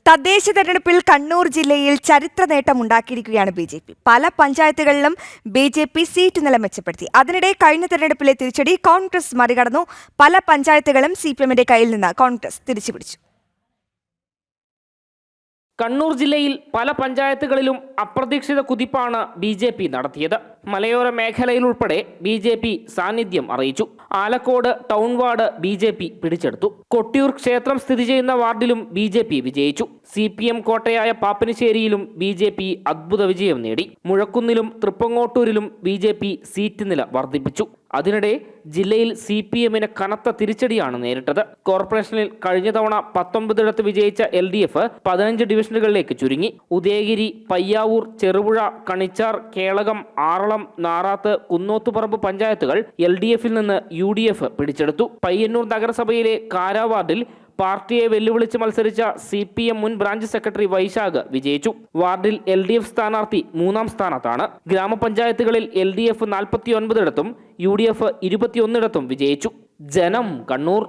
തദ്ദേശ തെരഞ്ഞെടുപ്പിൽ കണ്ണൂർ ജില്ലയിൽ ചരിത്ര നേട്ടമുണ്ടാക്കിയിരിക്കുകയാണ് ബി.ജെ.പി. പല പഞ്ചായത്തുകളിലും ബി.ജെ.പി. സീറ്റ് നില മെച്ചപ്പെടുത്തി. അതിനിടെ കഴിഞ്ഞ തെരഞ്ഞെടുപ്പിലെ തിരിച്ചടി കോൺഗ്രസ് മറികടന്നു. പല പഞ്ചായത്തുകളും CPM-ന്റെ കയ്യിൽ നിന്ന് കോൺഗ്രസ് തിരിച്ചുപിടിച്ചു. കണ്ണൂർ ജില്ലയിൽ പല പഞ്ചായത്തുകളിലും അപ്രതീക്ഷിത കുതിപ്പാണ് BJP നടത്തിയത്. മലയോര മേഖലയിലുൾപ്പെടെ BJP സാന്നിധ്യം അറിയിച്ചു. ആലക്കോട് ടൗൺ വാർഡ് BJP പിടിച്ചെടുത്തു. കൊട്ടിയൂർ ക്ഷേത്രം സ്ഥിതി ചെയ്യുന്ന വാർഡിലും BJP വിജയിച്ചു. CPM കോട്ടയായ പാപ്പനശ്ശേരിയിലും BJP അദ്ഭുത വിജയം നേടി. മുഴക്കുന്നിലും തൃപ്പങ്ങോട്ടൂരിലും BJP സീറ്റ് നില വർദ്ധിപ്പിച്ചു. അതിനിടെ ജില്ലയിൽ CPM-ന് കനത്ത തിരിച്ചടിയാണ് നേരിട്ടത്. കോർപ്പറേഷനിൽ കഴിഞ്ഞ തവണ 19 വിജയിച്ച LDF 15 ഡിവിഷനുകളിലേക്ക് ചുരുങ്ങി. ഉദയഗിരി, പയ്യാവൂർ, ചെറുപുഴ, കണിച്ചാർ, കേളകം, ആറളം, നാറാത്ത്, കുന്നോത്തുപറമ്പ് പഞ്ചായത്തുകൾ LDF-ൽ നിന്ന് UDF പിടിച്ചെടുത്തു. പയ്യന്നൂർ നഗരസഭയിലെ കാരാവാർഡിൽ പാർട്ടിയെ വെല്ലുവിളിച്ച് മത്സരിച്ച CPM മുൻ ബ്രാഞ്ച് സെക്രട്ടറി വൈശാഖ് വിജയിച്ചു. വാർഡിൽ LDF സ്ഥാനാർത്ഥി 3-ാം സ്ഥാനത്താണ്. ഗ്രാമപഞ്ചായത്തുകളിൽ LDF 49 UDF 21 വിജയിച്ചു. ജനം, കണ്ണൂർ.